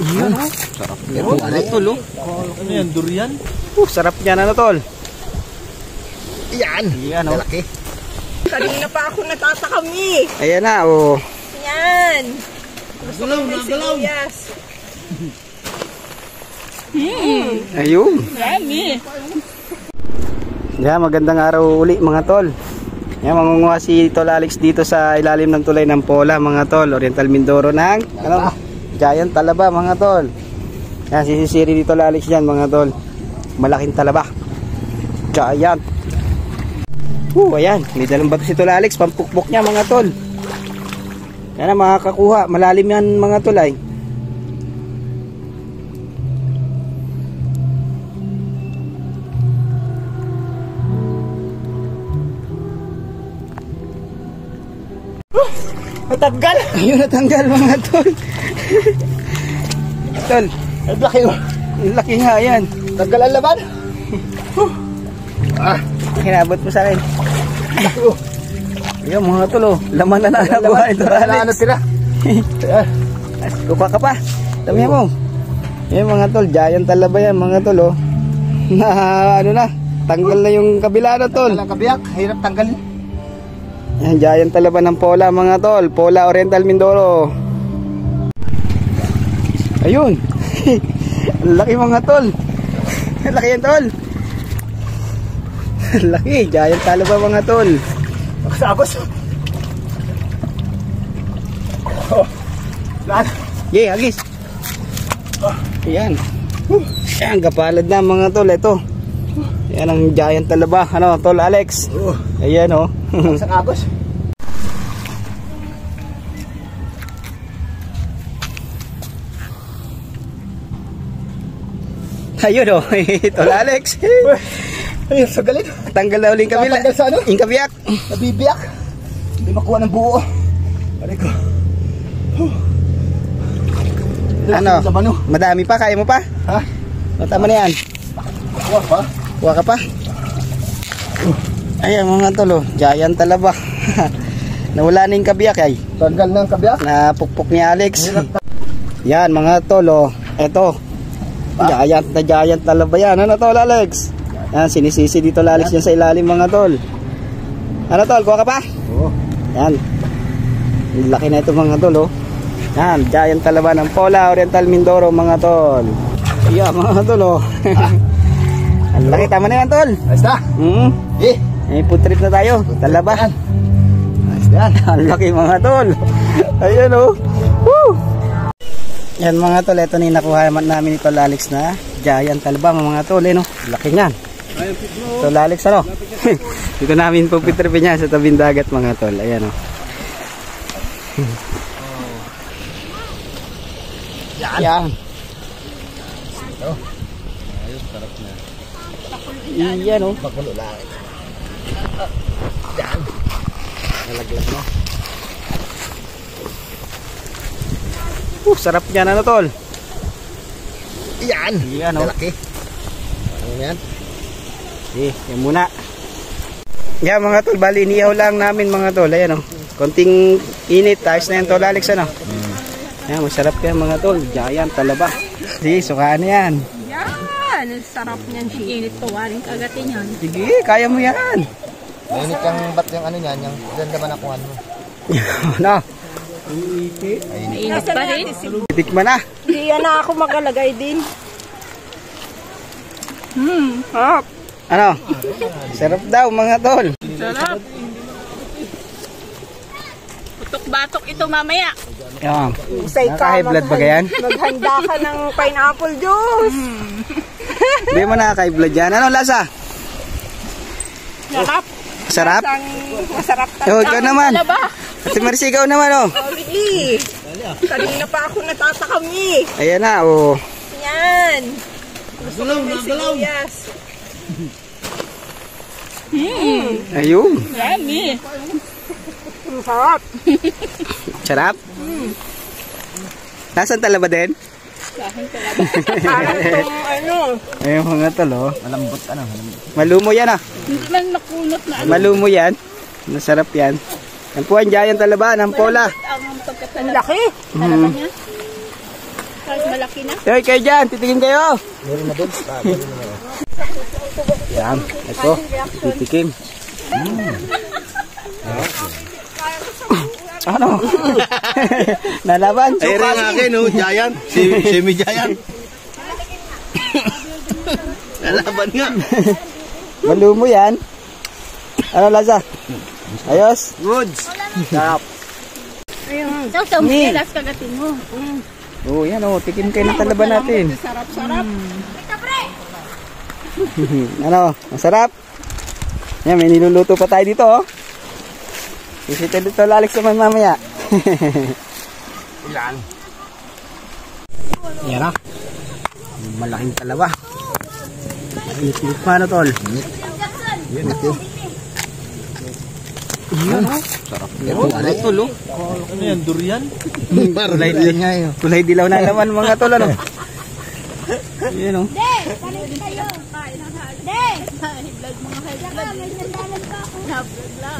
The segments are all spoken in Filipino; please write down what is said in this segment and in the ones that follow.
Yan, sarap. Pero ano tol, oh. Ano yan, durian? Sarap niyan, ano tol. Yan. Yan, oh. Malaki. Kanina pa ako natatakami. Ayan na, oh. Yan. Gusto ko may sibuyas. Ayun. Yummy. Yan, magandang araw uli mga tol. Yan, mangunguha si Tol Alex dito sa ilalim ng tulay ng Pola mga tol. Oriental Mindoro ng ano, Giant Talaba mga tol. Yan, sisisiri dito Tol Alex yan mga tol. Malaking talaba. Giant. Ayan, may dalang bato si Tol Alex. Pampukpok niya mga tol. Yan na makakakuha. Malalim yan mga tol ay. Natanggal. Ayun, natanggal mga tol. Tol, Ang laki mo. ang laki nga yan. Tanggal ang laban. Hinabot mo sa akin. Ayun mga tol, oh. Laman na lang nakuha ito. Ano tira? Kuha ka pa. Dami mo. Ayun mga tol, Giant Talaba yan mga tol, oh. Na ano na, tanggal na yung kabila na tol. Walang kabiyak. Hirap tanggalin. Yan, Giant Talaba ng Pola mga tol. Pola Oriental Mindoro. Ayun. Ang laki mga tol. Ang laki yan tol. Ang laki. Giant Talaba mga tol. Magsagos. Lahat. Yay, agis. Ayan. Ayan, kapalad na mga tol. Ito. Ayan ang Giant Talaba. Ano, Tol Alex. Ayan, oh. Magsagos. Ayun, oh. Tol Alex. Ayun, sa galit. Tanggal na uling kabila. Tanggal sa ano? Yung kabiyak. Nabibiyak. Hindi makuha ng buo. Aray ko. Ano? Madami pa? Kaya mo pa? Ha? O, tama na yan. Kuha pa? Kuha ka pa? Ayan mga tol, oh. Giant Talaba. Nawala na yung kabiyak ay. Tanggal ng kabiyak. Napukpok ni Alex. Yan mga tol, oh. Eto. Giant Talaba yan. Ano tol Alex? Yan, sinisisi dito Alex yan sa ilalim mga tol. Ano tol, kuha ka pa? Oo. Yan. Laki na ito mga tol, oh. Yan, Giant Talaba ng Pola Oriental Mindoro mga tol. Ayan mga tol, oh. Ang laki, tama na yan tol. Ayos na. May food trip na tayo. Talaba. Ayos na yan. Ang laki mga tol. Ayan, oh. Woo! Yan mga tol, ito na yung nakuha namin ni Tol Alex na Giant Talaba mga tol, eh, no? Laki nyan. Tol Alex, ano? Dito namin po pitripin niya sa tabing dagat mga tol. Ayan, oh. Yan. Iyan, oh. Makulo lang. Yan. Nalaglag na. Sarap niyan, ano tol? Yan. Yan, oh. Malaki. Ano yan? Yan muna. Yan mga tol, bali inihaw lang namin mga tol. Ayan, oh. Konting init, ayos na yan tol Alex, ano? Yan, masarap yan mga tol. Giant Talaba. Sige, sukaan yan. Yan. Sarap niyan. Init to. Waring kagatin yan. Sige, kaya mo yan. Mainit yung bat yung ano yan. Yung dyan naman ako ano. Ano? Mainit pa rin. Titikman na. Hindi yan na ako magalagay din. Sarap. Ano? Sarap daw mga tol. Sarap. Putok-batok ito mamaya. Yan. Usay ka. Naka-high blood ba yan? Maghanda ka ng pineapple juice. Hindi mo naka-high blood yan. Ano lasa? Sarap. Sarap? Masarap Oh, ikaw naman. Ate Marcy, ikaw naman, oh. Really? Kanina pa ako natatakami. Ayan na, oh. Yan. Gusto ko may sibuyas. Ayun. Yummy. Sarap. Sarap? Nasaan Talaba din? Parang itong ano. Ayun mga tol, oh. Malambot ano. Malumo yan, ah. Hindi man nakunot na ano. Malumo yan. Masarap yan. Yan po ang Giant Talaba ng Pola. Ang pagkatalaki. Talaga niya. malaki na. Hoy, kayo dyan, titingin kayo. Meron na doon. Yan, ito, titikim. Ano? Nalaban? Ay, rin akin, oh, giant. Semi-giant. Nalaban nga. Malumo yan. Ano lasa? Ayos? Goods. Sarap. Ayun. Sa umilas kagatin mo. Oo, yan o. Tikim kayo ng talaba natin. Sarap-sarap. Ano? Masarap? Yan, may niluluto pa tayo dito oh. Isita dito Alex naman mamaya. Ilan? Yan na. Malaking talaba. Init-init pa na tol. Yan ito. Yan o. Sarap. Ano tol oh. Ano yan? Durian? Kulay dilaw nga yun. Kulay dilaw na naman mga tol ano. Yan o.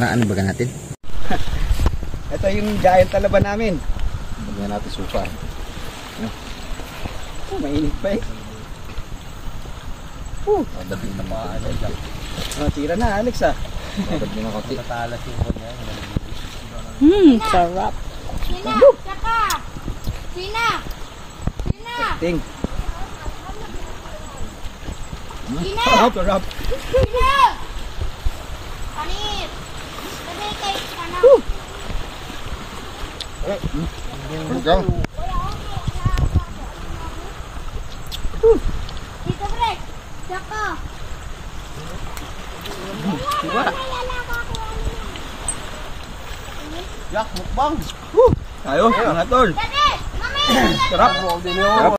Na ano baga natin? Ito yung giant talaba namin. Bagyan natin suka. Oh, mainit pa eh. Dating na mga ano dyan. Tira na Alex ah. Dating na konti. Tatalas yung kanya. Sarap. Ting. Sarap, sarap. Ikaw? Dito, Brek. Saka. Yak, mukbang. Tayo mga tol. Dali, mami. Sarap.